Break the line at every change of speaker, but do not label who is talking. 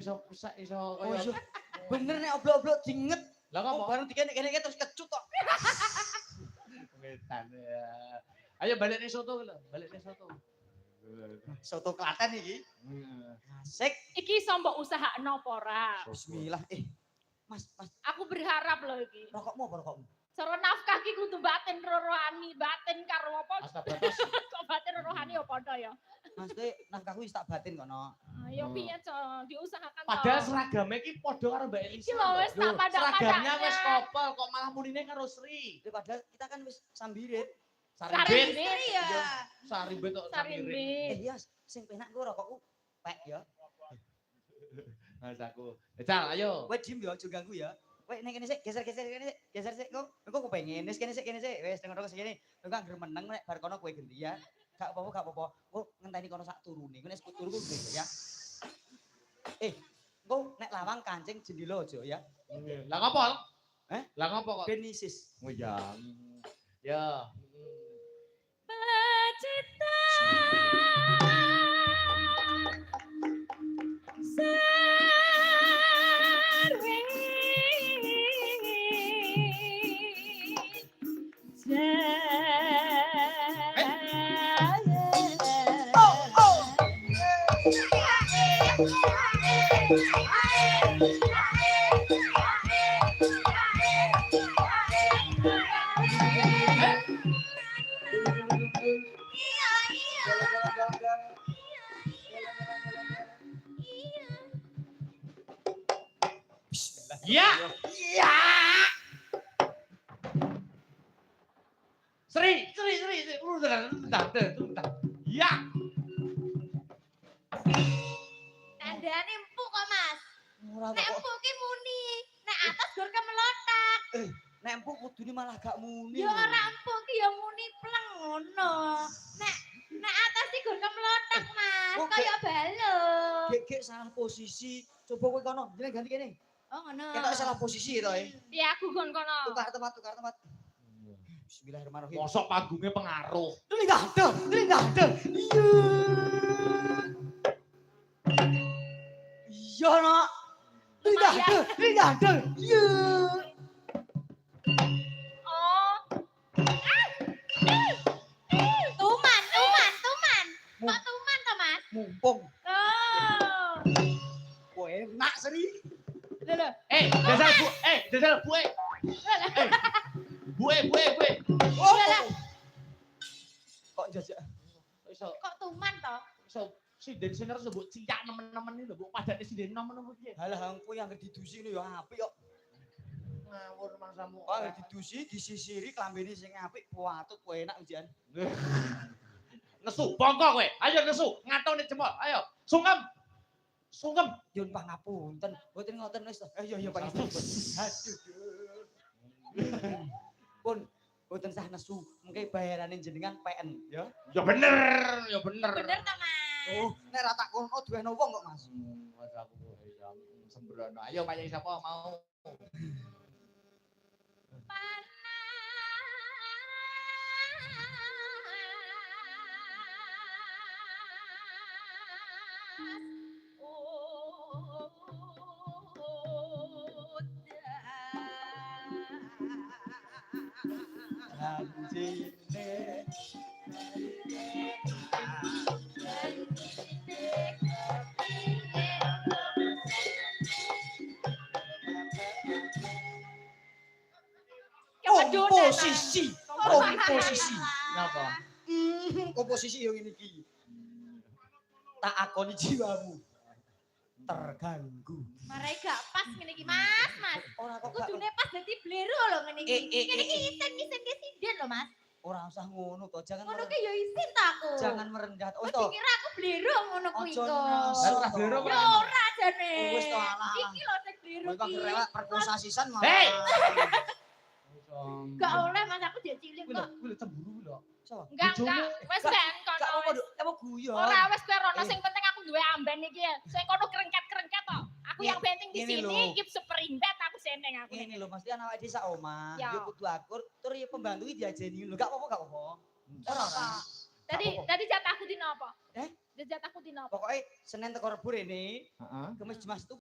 iso
Oh iya. Bener nek oblok-oblok dinget.
Lah kok
bareng dikene-kene terus kecut tok.
Wetan ya. Ayo balik nih soto lho, balik nih soto.
Soto Klaten iki. Asik.
Iki iso mbok usahakno apa ora?
Bismillah. Mas.
Aku berharap loh iki.
Rokokmu apa rokokmu?
Cara nafkah ki kudu batin rohani, batin karo apa?
Astagfirullah.
Kok batin rohani ya padha ya.
Mas kowe nafkahku wis tak batin kono.
Ayo piye, Cok? Diusahakan to.
Padahal seragamnya ki padha karo Mbak Elisa.
Iki lho wis tak padak-padaknya.
Seragamnya wis kopel kok malah munine karo Sri.
Padahal kita kan wis sambirit.
Saribet.
Iya.
Saribet kok
Sarimbit.
Iya, sing penak ku rokokku pek ya.
Mas aku. Cal, ayo.
Kowe dim ya, aja ganggu ya. Kowe ning kene sik, geser kene sik. Geser sik kok. Engko kepengin wis kene sik. Wis tengok sik kene. Engko anggere meneng nek bar kono kowe ganti ya. Gak apa-apa. Kok ngenteni kono sak turune. Kowe nek turu ku ya. Engko nek lawang kancing jendela aja ya.
Lah ngopo? Lah ngopo kok?
Benisis.
Oh ya. Ya.
Pecita.
Ya. Ya. Sri. Bentar. Ya.
Tandane empuk kok, Mas.
Ora
Nek
kok.
empuk ki muni, nek atas gur kemelotak.
Nek empuk kudune malah gak muni.
Ya ora empuk ki ya muni pleng ngono. Nek atas ki gur kemelotak, Mas.
Oh,
Kaya balon.
Gek salah posisi. Coba kowe kono, jeneng ganti kene.
Oh ngono.
Ketok salah posisi to,
Ya aku kon kono.
Tukar tempat. Bismillahirrahmanirrahim.
Mosok panggungnya pengaruh.
Ini enggak ada. Iya. Iya, Nak. Ini enggak ada. Iya.
Oh,
Tuman. Kok tuman to, Mas?
Mumpung.
oh.
Kok enak seri.
Lho.
Desal bu. Bu.
Oh. Kok jajak.
Iso
Kok tuman to?
sinden sing harus mbok ciyak nemen-nemen iki lho, mbok padane sinden nemen-nemen piye?
Halah engko yang didusi ngono ya apik kok.
Ngawur mangsamu.
Kok didusi, disisiri klambene sing apik, patut kok enak ujian.
Nesu, bongko kowe. Ayo nesu, ngatone jempol. Ayo, sungkem.
Yun pangapunten, mboten ngoten wis. Iya pangapunten. Aduh. Pun mboten sah nesu, mengke bayarane jenengan PN ya.
Ya bener.
Bener to, Mas?
Oh, nek ra tak kono duweno wong kok, Mas.
Mas aku sembrono. Ayo mayangi sapa mau.
Janjine komposisi.
Napa?
Komposisi yo ngene iki. Tak akoni jiwamu terganggu.
Marai gak pas ngene iki, Mas.
Ora kok gak
Kudune pas dadi blero lho ngene iki. Ngene iki isin ke sinden lho, Mas.
ora usah ngono to, jangan
Ngono ki ya isin ta aku.
jangan merendah.
Wis
to.
dikira aku blero ngono kuwi
Ojo
kok.
nesu.
Lah ora blero kok.
Ya ora jane.
Wis to alah.
Iki lho sing blero
Kowe kok
ki.
rela perkosa sisan malah.
Hei!
Gak oleh Mas aku dia cilik kok.
Kuwi cemburu lho.
So,
Enggak. Wes ben
gak
kono.
apa-apa, apa guyon.
Ora wes kowe rono sing penting aku duwe amben iki. Sing kono kerengket-kerengket to. Aku yang penting di
Ini
sini
lho.
iki seperindet aku seneng aku.
Ini lho mesti anak desa omah,
Ya.
yo kudu akur, tur ya pembantu iki diajeni lho. Gak apa-apa. Ora ora.
Tadi jatahku dino apa? Jajat aku dino apa?
Pokoknya Senin teko Rebo rene,
Heeh.
Kamis Jumat